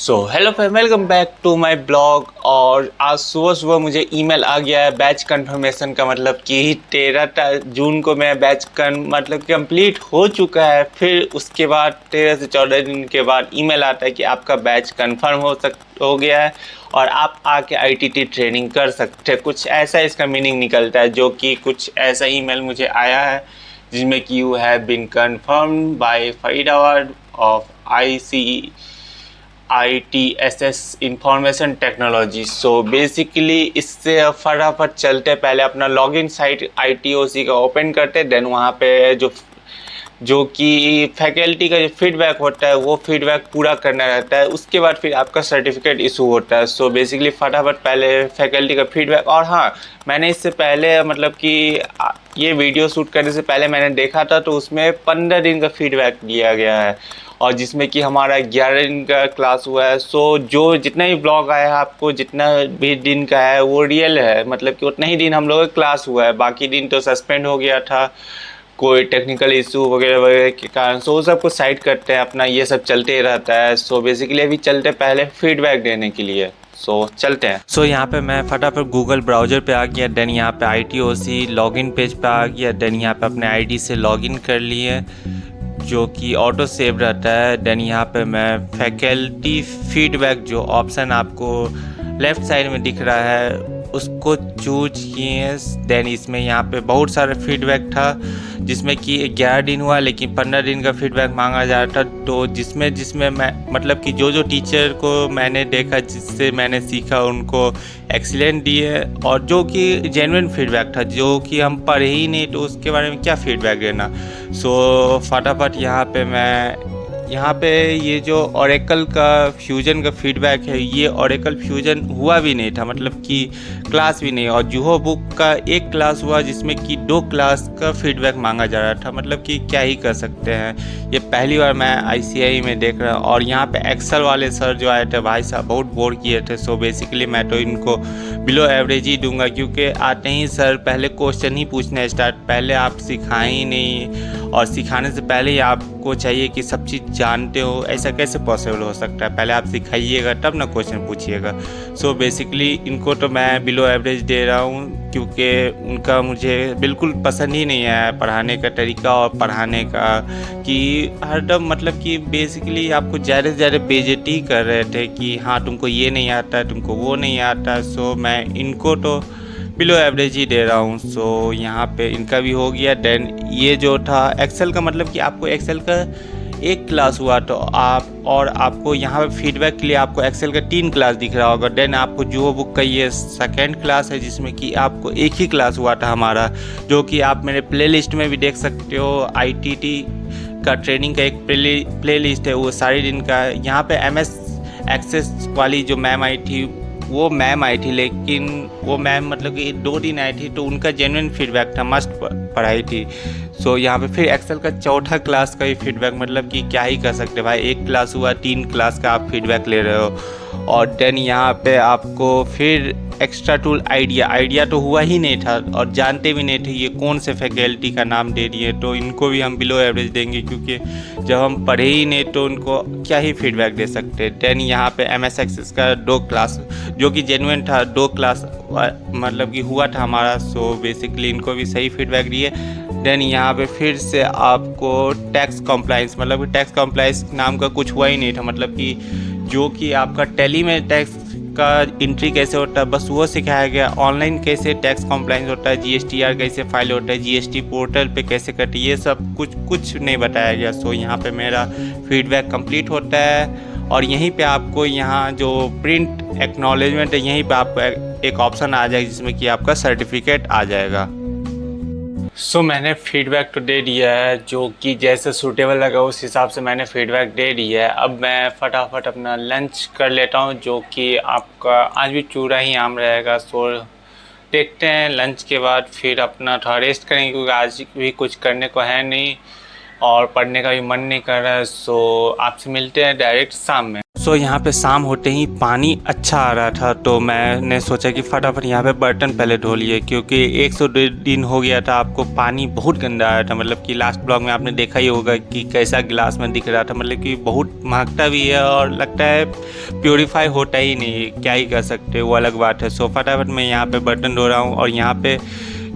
So hello friend, welcome back to my blog. और आज सुबह सुबह मुझे ईमेल आ गया है बैच कंफर्मेशन का, मतलब कि 13 जून को मैं बैच मतलब कंप्लीट हो चुका है। फिर उसके बाद 13 से 14 दिन के बाद ईमेल आता है कि आपका बैच कंफर्म हो गया है और आप आके आईटीटी ट्रेनिंग कर सकते हैं। कुछ ऐसा इसका मीनिंग निकलता है, जो कि कुछ ऐसा ईमेल मुझे आया है जिसमें कि you have been confirmed by Faridabad of ITSS information technology. So basically इससे फटाफट चलते, पहले अपना लॉगिन साइट ITOC का ओपन करते, देन वहाँ पे जो कि फैकल्टी का जो फीडबैक होता है वो फीडबैक पूरा करना रहता है। उसके बाद फिर आपका सर्टिफिकेट इशू होता है। सो बेसिकली फटाफट पहले फैकल्टी का फीडबैक। और हाँ, मैंने इससे पहले मतलब कि ये वीडियो शूट करने से पहले मैंने देखा था, तो उसमें 15 दिन का फीडबैक दिया गया है और जिसमें कि हमारा 11 दिन का क्लास हुआ है। सो जो जितना ही ब्लॉग आया है आपको, जितना भी दिन का है वो रियल है, मतलब कि उतना ही दिन हम लोग का क्लास हुआ है। बाकी दिन तो सस्पेंड हो गया था कोई टेक्निकल इशू वगैरह वगैरह के कारण। सो सब कुछ साइड करते हैं, अपना ये सब चलते रहता है। सो बेसिकली अभी चलते पहले फीडबैक देने के लिए। चलते हैं। यहाँ पे मैं फटाफट गूगल ब्राउज़र पे आ गया, देन यहाँ पे ITOC लॉगिन पेज पे आ गया, देन यहाँ पे अपने आईडी से लॉगिन कर लिए जो कि ऑटो सेव रहता है। देन यहाँ पे मैं फैकल्टी फीडबैक जो ऑप्शन आपको लेफ़्ट साइड में दिख रहा है उसको चूज किए। देन इसमें यहाँ पे बहुत सारे फीडबैक था, जिसमें कि 11 दिन हुआ लेकिन 15 दिन का फीडबैक मांगा जा रहा था। तो जिसमें मैं मतलब कि जो टीचर को मैंने देखा, जिससे मैंने सीखा, उनको एक्सीलेंट दिए। और जो कि जेन्युइन फीडबैक था, जो कि हम पढ़े ही नहीं तो उसके बारे में क्या फीडबैक देना। फटाफट यहाँ पे ये जो ओरेकल का फ्यूजन का फीडबैक है, ये ओरेकल फ्यूजन हुआ भी नहीं था, मतलब कि क्लास भी नहीं। और जूहो बुक का एक क्लास हुआ जिसमें कि 2 क्लास का फीडबैक मांगा जा रहा था, मतलब कि क्या ही कर सकते हैं। ये पहली बार मैं ICI में देख रहा हूँ। और यहाँ पे एक्सेल वाले सर जो आए थे, भाई साहब बहुत बोर किए थे। सो बेसिकली मैं तो इनको बिलो एवरेज ही दूंगा, क्योंकि आते ही सर पहले क्वेश्चन ही पूछने स्टार्ट। पहले आप सिखाएं ही नहीं, और सिखाने से पहले ही आपको चाहिए कि सब चीज़ जानते हो। ऐसा कैसे पॉसिबल हो सकता है? पहले आप सिखाइएगा तब ना क्वेश्चन पूछिएगा। बेसिकली इनको तो मैं बिलो एवरेज दे रहा हूँ, क्योंकि उनका मुझे बिल्कुल पसंद ही नहीं आया पढ़ाने का तरीका और पढ़ाने का, कि हरदम मतलब कि बेसिकली आपको ज़्यादा से ज़्यादा बेइज्जती कर रहे थे कि हाँ तुमको ये नहीं आता, तुमको वो नहीं आता। मैं इनको तो बिलो एवरेज ही दे रहा हूँ। यहाँ पे इनका भी हो गया। देन ये जो था एक्सेल का, मतलब कि आपको एक्सेल का एक क्लास हुआ तो आपको यहाँ पे फीडबैक के लिए आपको एक्सेल का 3 क्लास दिख रहा होगा। देन आपको जो बुक का ये सेकेंड क्लास है, जिसमें कि आपको एक ही क्लास हुआ था हमारा, जो कि आप मेरे प्लेलिस्ट में भी देख सकते हो। ITT का ट्रेनिंग का एक प्लेलिस्ट है, वो सारे दिन का है। यहाँ पे MS एक्सेस वाली जो मैम आई थी, वो मैम आई थी, लेकिन वो मैम मतलब कि 2 दिन आई थी, तो उनका जेन्युइन फीडबैक था, मस्त पढ़ाई थी। यहाँ पे फिर एक्सेल का चौथा क्लास का ही फीडबैक, मतलब कि क्या ही कर सकते भाई, एक क्लास हुआ, 3 क्लास का आप फीडबैक ले रहे हो। और देन यहाँ पे आपको फिर एक्स्ट्रा टूल आइडिया तो हुआ ही नहीं था, और जानते भी नहीं थे ये कौन से फैकल्टी का नाम दे रही है, तो इनको भी हम बिलो एवरेज देंगे, क्योंकि जब हम पढ़े ही नहीं तो उनको क्या ही फीडबैक दे सकते। देन यहाँ पे MS एक्सेस का 2 क्लास जो कि जेन्युइन था, 2 क्लास मतलब कि हुआ था हमारा। बेसिकली इनको भी सही फीडबैक दिए। देन यहाँ पे फिर से आपको टैक्स कॉम्प्लाइंस, मतलब कि टैक्स कॉम्प्लाइंस नाम का कुछ हुआ ही नहीं था, मतलब कि जो कि आपका टैली में टैक्स का एंट्री कैसे होता है बस वो सिखाया गया। ऑनलाइन कैसे टैक्स कॉम्प्लाइंस होता है, GSTR कैसे फाइल होता है, GST पोर्टल पे कैसे करती है, ये सब कुछ नहीं बताया गया। यहाँ पे मेरा फीडबैक कंप्लीट होता है, और यहीं पे आपको यहाँ जो प्रिंट एक्नॉलेजमेंट है, यहीं पे आपको एक ऑप्शन आ जाएगा जिसमें कि आपका सर्टिफिकेट आ जाएगा। मैंने फीडबैक तो दे दिया है, जो कि जैसे सूटेबल लगा उस हिसाब से मैंने फीडबैक दे दिया है। अब मैं फटाफट अपना लंच कर लेता हूँ, जो कि आपका आज भी चूरा ही आम रहेगा। देखते हैं लंच के बाद फिर अपना थोड़ा रेस्ट करेंगे, क्योंकि आज भी कुछ करने को है नहीं और पढ़ने का भी मन नहीं कर रहा है। आपसे मिलते हैं डायरेक्ट शाम में। सो यहाँ पे शाम होते ही पानी अच्छा आ रहा था, तो मैंने सोचा कि फटाफट यहाँ पे बर्तन पहले धो लिए, क्योंकि 102 दिन हो गया था आपको पानी बहुत गंदा आया था। मतलब कि लास्ट ब्लॉग में आपने देखा ही होगा कि कैसा गिलास में दिख रहा था, मतलब कि बहुत महकता भी है और लगता है प्योरीफाई होता ही नहीं, क्या ही कर सकते, वो अलग बात है। सो फटाफट मैं यहाँ पे बर्तन धो रहा हूँ, और यहाँ पे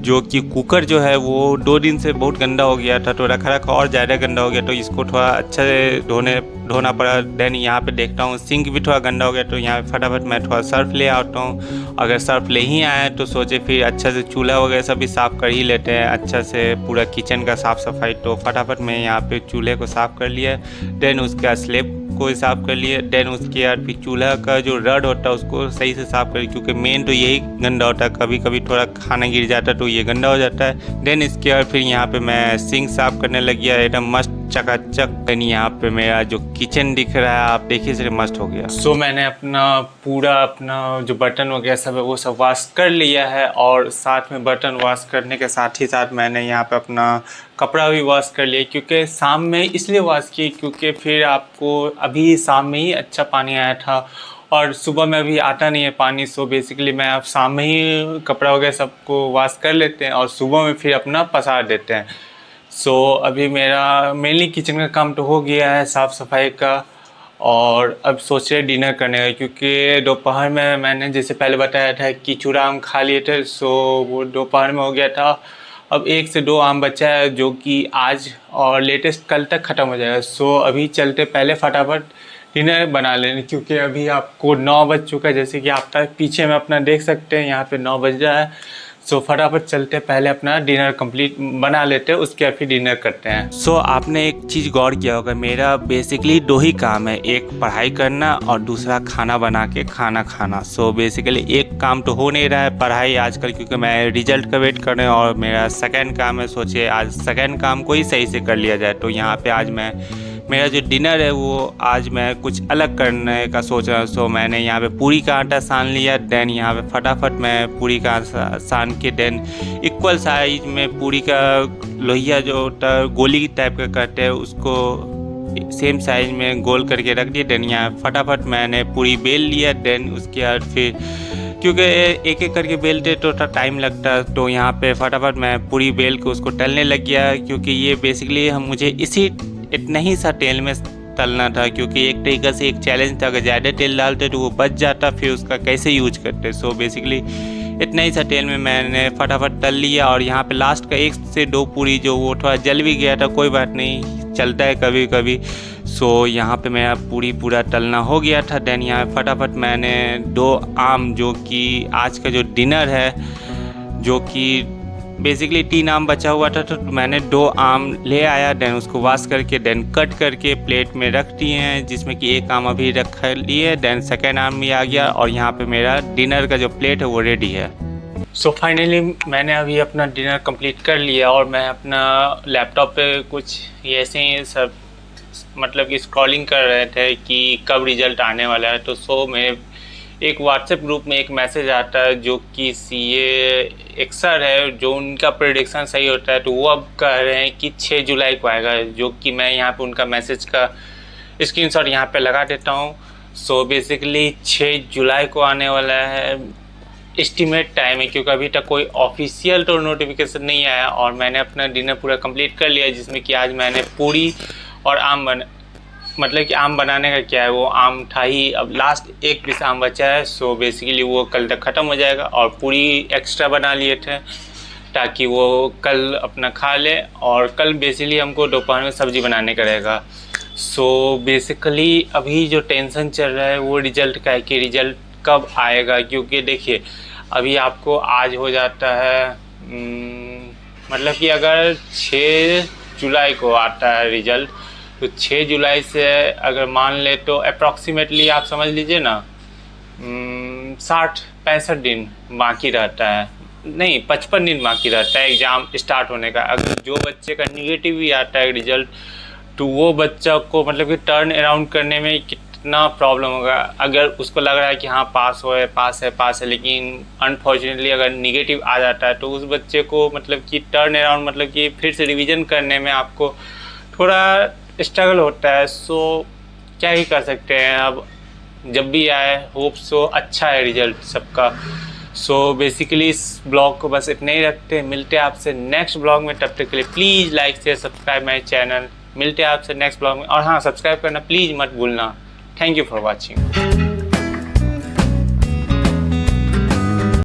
जो कि कुकर जो है वो 2 दिन से बहुत गंदा हो गया था, तो रखा रखा और ज़्यादा गंदा हो गया, तो इसको थोड़ा अच्छे से धोना पड़ा। देन यहाँ पे देखता हूँ सिंक भी थोड़ा गंदा हो गया, तो यहाँ फटाफट मैं थोड़ा सर्फ ले आता हूँ। अगर सर्फ ले ही आए तो सोचे फिर अच्छा से चूल्हा वगैरह सब भी साफ़ कर ही लेते हैं, अच्छा से पूरा किचन का साफ़ सफाई। तो फटाफट मैं यहाँ पे चूल्हे को साफ़ कर लिया, देन उसका स्लेब को साफ़ कर लिए, देन उसके बाद फिर चूल्हा का जो रड होता है उसको सही से साफ़ कर, क्योंकि मेन तो यही गंदा होता है, कभी कभी थोड़ा खाना गिर जाता है तो ये गंदा हो जाता है। देन इसके बाद फिर यहाँ पे मैं सिंक साफ़ करने लग गया एकदम मस्त चकाचक। देन यहाँ पे मेरा जो किचन दिख रहा है आप देखिए सिर्फ मस्त हो गया। सो मैंने अपना जो बर्तन वगैरह सब है वो सब वॉश कर लिया है, और साथ में बर्तन वॉश करने के साथ ही साथ मैंने यहाँ पे अपना कपड़ा भी वॉश कर लिया, क्योंकि शाम में इसलिए वॉश की क्योंकि फिर आपको अभी शाम में ही अच्छा पानी आया था और सुबह में अभी आता नहीं है पानी। सो बेसिकली मैं अब शाम में ही कपड़ा वगैरह सबको वॉश कर लेते हैं और सुबह में फिर अपना पसार देते हैं। सो अभी मेरा मेनली किचन का काम तो हो गया है साफ़ सफाई का, और अब सोच रहे डिनर करने का, क्योंकि दोपहर में मैंने जैसे पहले बताया था कि चूड़ा आम खा लिए थे, सो वो दोपहर में हो गया था। अब 1 से 2 आम बचा है जो कि आज और लेटेस्ट कल तक ख़त्म हो जाएगा। सो अभी चलते पहले फटाफट डिनर बना लेने, क्योंकि अभी आपको 9 बज चुका है, जैसे कि आप पीछे में अपना देख सकते हैं यहाँ पे 9 बज रहा है। सो फटाफट चलते पहले अपना डिनर कंप्लीट बना लेते हैं, उसके बाद फिर डिनर करते हैं। सो आपने एक चीज़ गौर किया होगा, मेरा बेसिकली 2 ही काम है, एक पढ़ाई करना और दूसरा खाना बना के खाना खाना। सो बेसिकली एक काम तो हो नहीं रहा है पढ़ाई आजकल, क्योंकि मैं रिजल्ट का वेट कर रहा हूँ, और मेरा सेकंड काम है, सोचिए आज सेकंड काम को ही सही से कर लिया जाए। तो यहाँ पे आज मेरा जो डिनर है वो आज मैं कुछ अलग करने का सोच रहा हूँ। सो मैंने यहाँ पे पूरी का आटा सान लिया, देन यहाँ पे फटाफट मैं पूरी का सान के देन इक्वल साइज में पूरी का लोहिया जो होता है गोली टाइप का करते हैं उसको सेम साइज में गोल करके रख दिया। देन यहाँ फटाफट मैंने पूरी बेल लिया, देन उसके बाद फिर क्योंकि एक एक करके बेलते तो टाइम लगता, तो यहाँ पे फटाफट मैं पूरी बेल के उसको तलने लग गया, क्योंकि ये बेसिकली मुझे इतना ही सा तेल में तलना था, क्योंकि एक तरीक़े से एक चैलेंज था, अगर ज़्यादा तेल डालते तो वो बच जाता, फिर उसका कैसे यूज करते। सो बेसिकली इतना ही सा तेल में मैंने फटाफट तल लिया, और यहाँ पे लास्ट का 1 से 2 पूरी जो वो थोड़ा जल भी गया था, कोई बात नहीं, चलता है कभी कभी। सो यहाँ पे मेरा पूरा तलना हो गया था। देन यहाँ फटाफट मैंने 2 आम जो कि आज का जो डिनर है, जो कि बेसिकली 3 आम बचा हुआ था, तो मैंने 2 आम ले आया, देन उसको वॉश करके देन कट करके प्लेट में रख दिए हैं, जिसमें कि 1 आम अभी रख लिए, देन सेकेंड आम भी आ गया, और यहाँ पे मेरा डिनर का जो प्लेट है वो रेडी है। सो फाइनली मैंने अभी अपना डिनर कंप्लीट कर लिया, और मैं अपना लैपटॉप पे कुछ ऐसे ही सब मतलब कि स्क्रॉलिंग कर रहे थे कि कब रिज़ल्ट आने वाला है। तो सो मैं एक व्हाट्सएप ग्रुप में एक मैसेज आता है जो कि सीए एक सर है, जो उनका प्रेडिक्शन सही होता है, तो वो अब कह रहे हैं कि 6 जुलाई को आएगा, जो कि मैं यहाँ पे उनका मैसेज का स्क्रीनशॉट यहाँ पे लगा देता हूँ। सो बेसिकली 6 जुलाई को आने वाला है, एस्टिमेट टाइम है, क्योंकि अभी तक कोई ऑफिशियल तो नोटिफिकेशन नहीं आया, और मैंने अपना डिनर पूरा कंप्लीट कर लिया, जिसमें कि आज मैंने पूरी और आम मतलब कि आम बनाने का क्या है, वो आम था ही, अब लास्ट 1 पीस आम बचा है। सो बेसिकली वो कल तक ख़त्म हो जाएगा, और पूरी एक्स्ट्रा बना लिए थे ताकि वो कल अपना खा ले, और कल बेसिकली हमको दोपहर में सब्ज़ी बनाने का रहेगा। सो बेसिकली अभी जो टेंशन चल रहा है वो रिज़ल्ट का है कि रिज़ल्ट कब आएगा, क्योंकि देखिए अभी आपको आज हो जाता है मतलब कि अगर 6 जुलाई को आता है रिज़ल्ट, तो 6 जुलाई से अगर मान ले तो अप्रॉक्सीमेटली आप समझ लीजिए ना 60-65 दिन बाकी रहता है, नहीं 55 दिन बाकी रहता है एग्ज़ाम स्टार्ट होने का। अगर जो बच्चे का निगेटिव भी आता है रिज़ल्ट, तो वो बच्चा को मतलब कि टर्न अराउंड करने में कितना प्रॉब्लम होगा। अगर उसको लग रहा है कि हाँ पास है, लेकिन अनफॉर्चुनेटली अगर निगेटिव आ जाता है, तो उस बच्चे को मतलब कि टर्न अराउंड मतलब कि फिर से रिवीजन करने में आपको थोड़ा स्ट्रगल होता है। सो क्या ही कर सकते हैं, अब जब भी आए होप सो अच्छा है रिजल्ट सबका। सो बेसिकली इस ब्लॉग को बस इतने ही रखते हैं, मिलते हैं आपसे नेक्स्ट ब्लॉग में। तब तक के लिए please like share subscribe my channel. मिलते हैं आपसे नेक्स्ट ब्लॉग में, और हाँ सब्सक्राइब करना प्लीज़ मत भूलना। Thank you for watching.